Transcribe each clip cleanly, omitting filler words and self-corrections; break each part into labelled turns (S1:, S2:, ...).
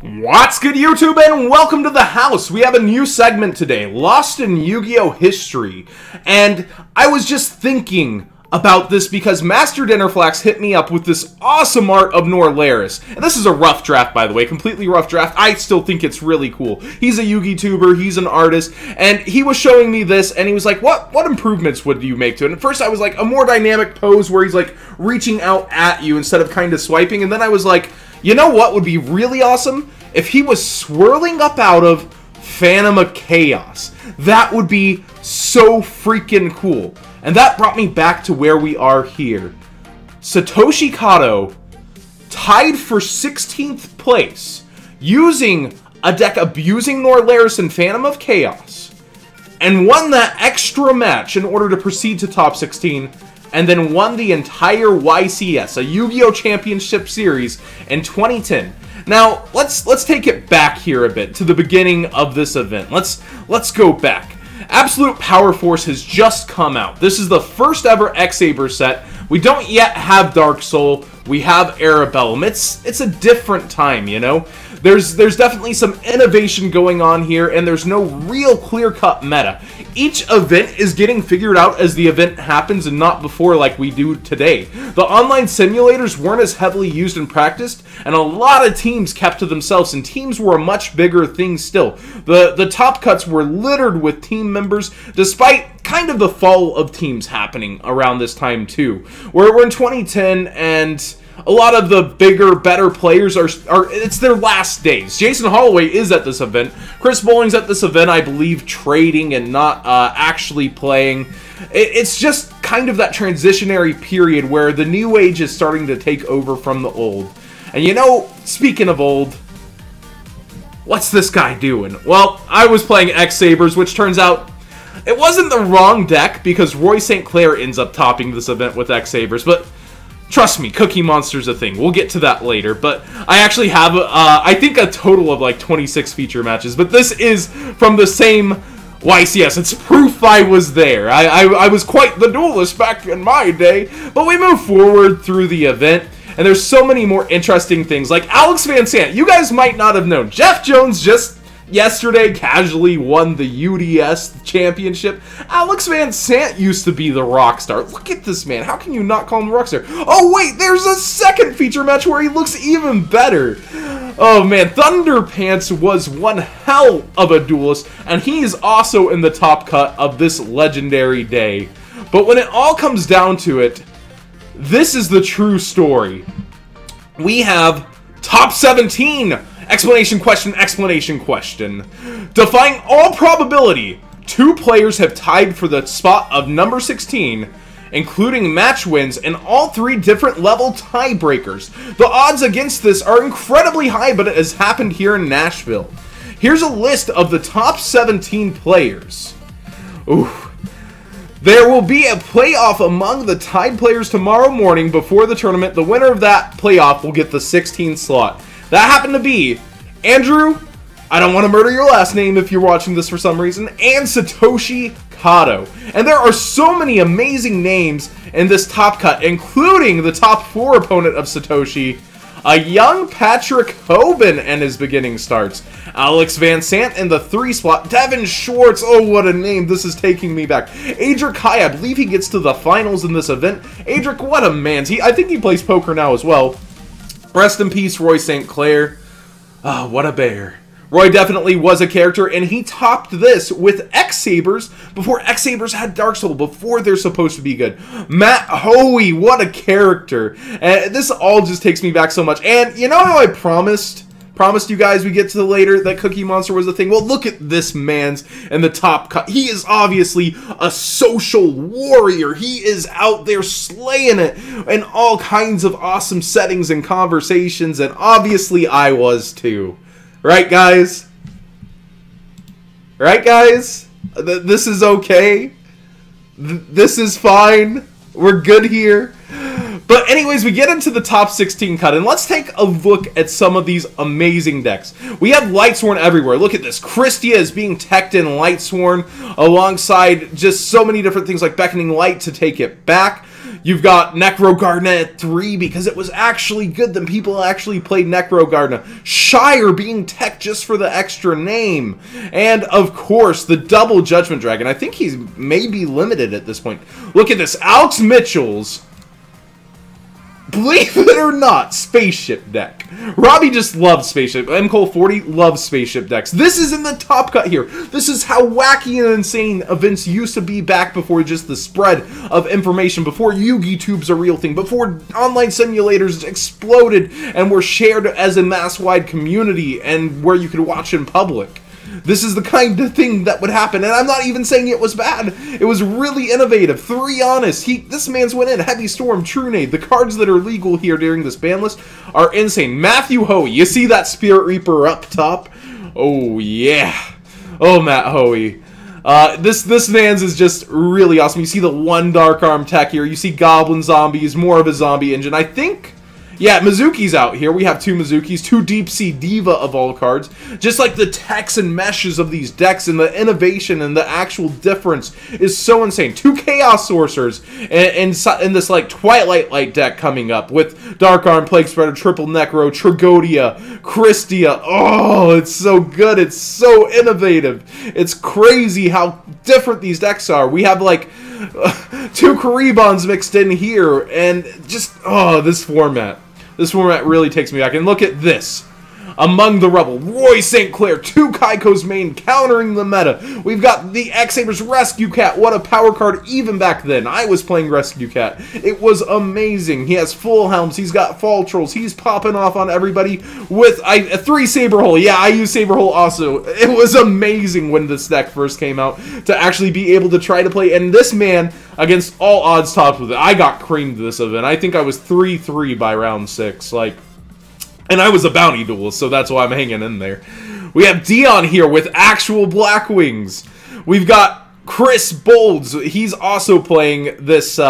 S1: What's good, YouTube, and welcome to the house. We have a new segment today, Lost in Yu-Gi-Oh! History. And I was just thinking about this because Master Dinnerflax hit me up with this awesome art of Norleras. And this is a rough draft, by the way, completely rough draft. I still think it's really cool. He's a Yu-Gi tuber, he's an artist, and he was showing me this, and he was like, what improvements would you make to it? And at first I was like, a more dynamic pose where he's like reaching out at you instead of kind of swiping, and then I was like, you know what would be really awesome? If he was swirling up out of Phantom of Chaos. That would be so freaking cool. And that brought me back to where we are here. Satoshi Kato tied for 16th place using a deck abusing Norleras and Phantom of Chaos, and won that extra match in order to proceed to top 16, and then won the entire YCS, a Yu-Gi-Oh! Championship Series, in 2010. Now, let's take it back here a bit to the beginning of this event. Let's go back. Absolute Power Force has just come out. This is the first ever X-Saber set. We don't yet have Dark Soul. We have Arabellum. It's a different time, you know? There's definitely some innovation going on here, and there's no real clear-cut meta. Each event is getting figured out as the event happens and not before like we do today. The online simulators weren't as heavily used and practiced, and a lot of teams kept to themselves, and teams were a much bigger thing still. The top cuts were littered with team members, despite kind of the fall of teams happening around this time too. We're in 2010, and a lot of the bigger, better players are it's their last days. Jason Holloway is at this event. Chris Bowling's at this event, I believe, trading and not actually playing. It's just kind of that transitionary period where the new age is starting to take over from the old. And you know, speaking of old, what's this guy doing? Well, I was playing X-Sabers, which turns out it wasn't the wrong deck because Roy St. Clair ends up topping this event with X-Sabers, but trust me, Cookie Monster's a thing. We'll get to that later, but I actually have, I think, a total of like 26 feature matches, but this is from the same YCS. It's proof I was there. I was quite the duelist back in my day, but we move forward through the event, and there's so many more interesting things, like Alex Van Sant. You guys might not have known. Jeff Jones just yesterday casually won the UDS championship. Alex Van Sant used to be the rock star. Look at this man. How can you not call him the rock star? Oh wait, there's a second feature match where he looks even better. Oh man, Thunderpants was one hell of a duelist, and he's also in the top cut of this legendary day. But when it all comes down to it, this is the true story. We have top 17! Explanation question, explanation question. Defying all probability, two players have tied for the spot of number 16, including match wins and all three different level tiebreakers. The odds against this are incredibly high, but it has happened here in Nashville. Here's a list of the top 17 players. Ooh. There will be a playoff among the tied players tomorrow morning before the tournament. The winner of that playoff will get the 16th slot. That happened to be Andrew, I don't want to murder your last name if you're watching this for some reason, and Satoshi Kato. And there are so many amazing names in this top cut, including the top 4 opponent of Satoshi, a young Patrick Hoban and his beginning starts. Alex Van Sant in the 3 spot. Devin Schwartz, oh what a name, this is taking me back. Adric High, I believe he gets to the finals in this event. Adric, what a man. I think he plays poker now as well. Rest in peace, Roy St. Clair. Oh, what a bear. Roy definitely was a character, and he topped this with X-Sabers before X-Sabers had Dark Soul, before they're supposed to be good. Matt Hoey, what a character. And this all just takes me back so much. And you know how I promised you guys we get to the later that Cookie Monster was a thing? Well, look at this man's in the top cut. He is obviously a social warrior. He is out there slaying it in all kinds of awesome settings and conversations, and obviously I was too. Right, guys? Right, guys? This is okay. This is fine. We're good here. But anyways, we get into the top 16 cut, and let's take a look at some of these amazing decks. We have Lightsworn everywhere. Look at this. Christia is being teched in Lightsworn alongside just so many different things like Beckoning Light to take it back. You've got Necro Gardener at 3 because it was actually good. Then people actually played Necro Gardener. Shire being tech just for the extra name. And, of course, the double Judgment Dragon. I think he's maybe limited at this point. Look at this. Alex Mitchell's, believe it or not, spaceship deck. Robbie just loves spaceship. MCole40 loves spaceship decks. This is in the top cut here. This is how wacky and insane events used to be back before just the spread of information, before Yu-Gi Tube's a real thing, before online simulators exploded and were shared as a mass-wide community and where you could watch in public. This is the kind of thing that would happen, and I'm not even saying it was bad. It was really innovative. 3 Honest. This man's went in. Heavy Storm, Trunade. The cards that are legal here during this ban list are insane. Matthew Hoey. You see that Spirit Reaper up top? Oh, yeah. Oh, Matt Hoey. This man's is just really awesome. You see the 1 Dark Arm tech here. You see Goblin Zombies, more of a zombie engine. I think... yeah, Mizuki's out here. We have 2 Mizukis, 2 Deep Sea Diva of all cards. Just like the techs and meshes of these decks and the innovation and the actual difference is so insane. 2 Chaos Sorcerers and this like Twilight Light deck coming up with Dark Arm, Plague Spreader, Triple Necro, Tragodia, Christia. Oh, it's so good. It's so innovative. It's crazy how different these decks are. We have like 2 Karibons mixed in here and just, oh, this format. This format really takes me back. And look at this. Among the Rebel, Roy St. Clair, 2 Kaiko's main, countering the meta. We've got the X-Sabers Rescue Cat. What a power card even back then. I was playing Rescue Cat. It was amazing. He has full helms. He's got fall trolls. He's popping off on everybody with 3 Saber Hole. Yeah, I use Saber Hole also. It was amazing when this deck first came out to actually be able to try to play. And this man, against all odds topped with it. I got creamed this event. I think I was 3-3 by round 6. Like... and I was a bounty duelist, so that's why I'm hanging in there. We have Dion here with actual Black Wings. We've got Chris Bolds. He's also playing this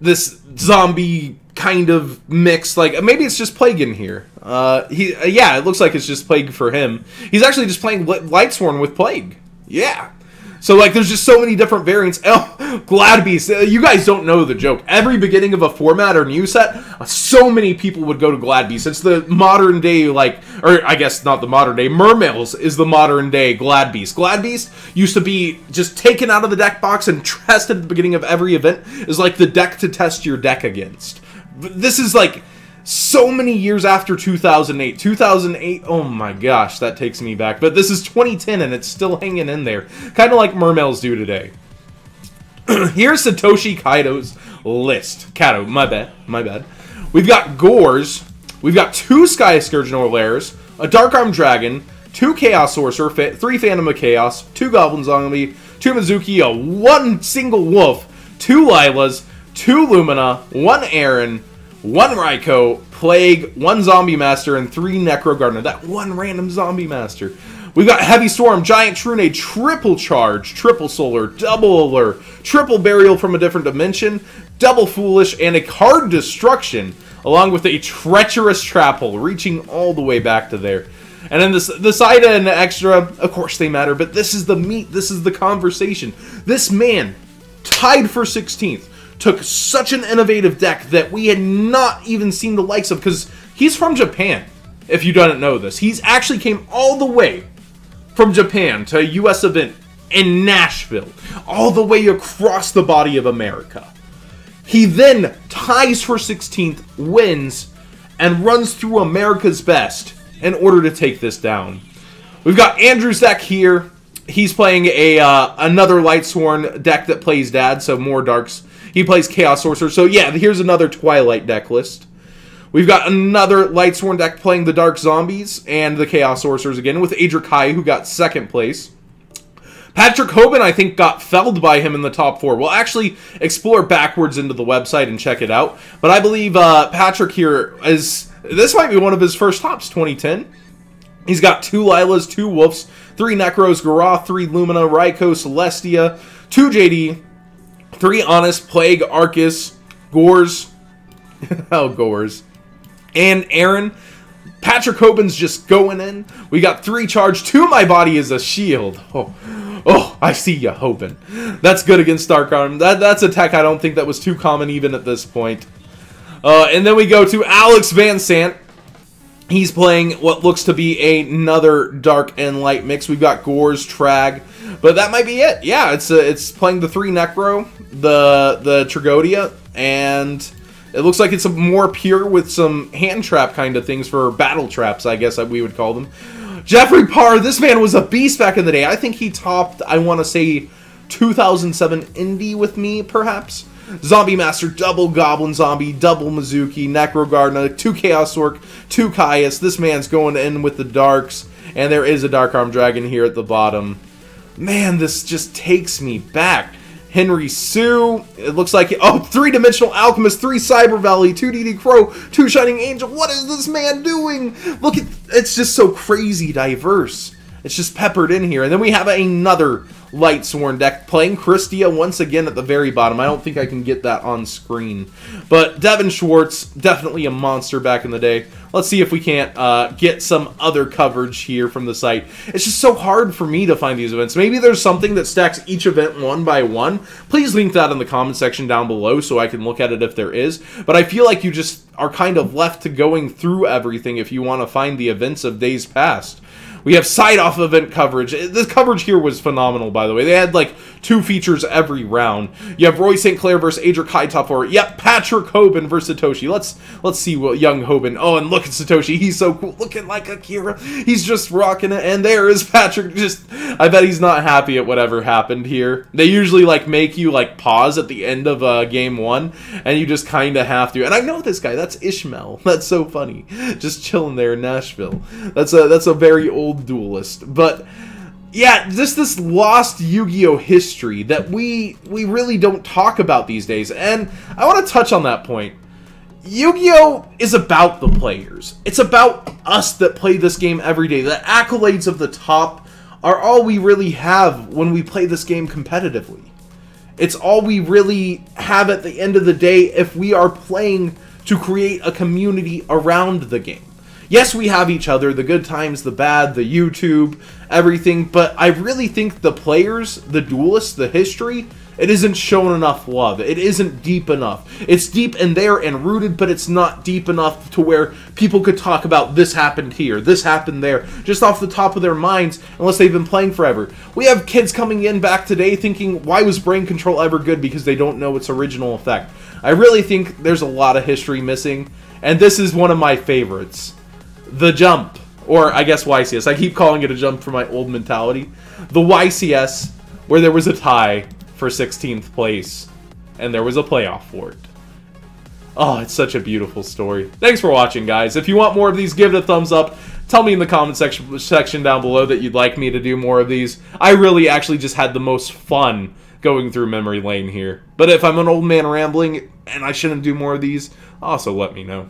S1: this zombie kind of mix. Like, maybe it's just Plague in here. Yeah, it looks like it's just Plague for him. He's actually just playing Lightsworn with Plague. Yeah. So, like, there's just so many different variants. Oh, Gladbeast. You guys don't know the joke. Every beginning of a format or new set, so many people would go to Gladbeast. It's the modern day, like, or I guess not the modern day. Mermails is the modern day Gladbeast. Gladbeast used to be just taken out of the deck box and tested at the beginning of every event. Is like the deck to test your deck against. This is like... so many years after 2008. 2008, oh my gosh, that takes me back. But this is 2010 and it's still hanging in there. Kind of like Mermails do today. Here's Satoshi Kaido's list. Kato, my bad. We've got Gores. We've got 2 Sky Scourge Norleras, a Dark Arm Dragon, 2 Chaos Sorcerer, 3 Phantom of Chaos, 2 Goblin Zombie, 2 Mizuki, 1 single Wolf, 2 Lilas, 2 Lumina, 1 Aaron, 1 Raikou, Plague, 1 Zombie Master, and 3 Necro Gardener. That 1 random Zombie Master. We've got Heavy Storm, Giant Trunade, Triple Charge, Triple Solar, Double Allure, Triple Burial from a Different Dimension, Double Foolish, and a Card Destruction, along with a Treacherous Trap Hole, reaching all the way back to there. And then the side and the extra, of course they matter, but this is the meat, this is the conversation. This man, tied for 16th, took such an innovative deck that we had not even seen the likes of, because he's from Japan, if you don't know this. He's actually came all the way from Japan to a U.S. event in Nashville, all the way across the body of America. He then ties for 16th, wins, and runs through America's best in order to take this down. We've got Andrew's deck here. He's playing another Lightsworn deck that plays Dad, so more Darks. He plays Chaos Sorcerer. So yeah, here's another Twilight deck list. We've got another Lightsworn deck playing the Dark Zombies and the Chaos Sorcerers again with Adrikai, who got 2nd place. Patrick Hoban, I think, got felled by him in the top 4. We'll actually explore backwards into the website and check it out. But I believe Patrick here is... this might be one of his first tops, 2010. He's got 2 Lilas, 2 Wolves, 3 Necros, Garoth, 3 Lumina, Raikou, Celestia, 2 JD, 3 Honest, Plague, Arcus, Gores, oh, Gores, and Aaron. Patrick Hoban's just going in. We got 3 Charge, 2 My Body is a Shield. Oh, Oh, I see ya, Hoban. That's good against Dark Arm. That's a tech I don't think that was too common even at this point. And then we go to Alex Van Sant. He's playing what looks to be another Dark and Light mix. We've got Gore's Trag, but that might be it. Yeah, it's playing the 3 Necro, the Tragodia, and it looks like it's more pure with some hand trap kind of things for battle traps, I guess we would call them. Jeffrey Parr, this man was a beast back in the day. I think he topped, I want to say, 2007 Indie with me, perhaps. Zombie Master, double Goblin Zombie, double Mizuki, Necro Gardener, 2 Chaos Orc, 2 Caius. This man's going in with the Darks, and there is a Dark Arm Dragon here at the bottom. Man, this just takes me back. Henry Sue, it looks like, oh, 3-Dimensional Alchemist, 3 Cyber Valley, 2 DD Crow, 2 Shining Angel. What is this man doing? Look at, it's just so crazy diverse. It's just peppered in here. And then we have another Light Sworn deck playing Christia once again at the very bottom. I don't think I can get that on screen. But Devin Schwartz, definitely a monster back in the day. Let's see if we can't get some other coverage here from the site. It's just so hard for me to find these events. Maybe there's something that stacks each event one by one. Please link that in the comment section down below so I can look at it if there is. But I feel like you just are kind of left to going through everything if you want to find the events of days past. We have side-off event coverage. This coverage here was phenomenal, by the way. They had, like, 2 features every round. You have Roy St. Clair versus Adric High top 4. Yep, Patrick Hoban versus Satoshi. Let's see what young Hoban... Oh, and look at Satoshi. He's so cool. Looking like Akira. He's just rocking it. And there is Patrick. Just... I bet he's not happy at whatever happened here. They usually, like, make you, like, pause at the end of game 1. And you just kind of have to. And I know this guy. That's Ishmael. That's so funny. Just chilling there in Nashville. That's a very old duelist. But yeah, just this lost Yu-Gi-Oh history that we really don't talk about these days. And I want to touch on that point. Yu-Gi-Oh is about the players. It's about us that play this game every day. The accolades of the top are all we really have when we play this game competitively. It's all we really have at the end of the day if we are playing to create a community around the game. Yes, we have each other, the good times, the bad, the YouTube, everything, but I really think the players, the duelists, the history, it isn't shown enough love. It isn't deep enough. It's deep in there and rooted, but it's not deep enough to where people could talk about this happened here, this happened there, just off the top of their minds, unless they've been playing forever. We have kids coming in back today thinking, why was Brain Control ever good? Because they don't know its original effect. I really think there's a lot of history missing, and this is one of my favorites. The Jump, or I guess YCS. I keep calling it a jump for my old mentality. The YCS, where there was a tie for 16th place, and there was a playoff for it. Oh, it's such a beautiful story. Thanks for watching, guys. If you want more of these, give it a thumbs up. Tell me in the comment section down below that you'd like me to do more of these. I really actually just had the most fun going through memory lane here. But if I'm an old man rambling and I shouldn't do more of these, also let me know.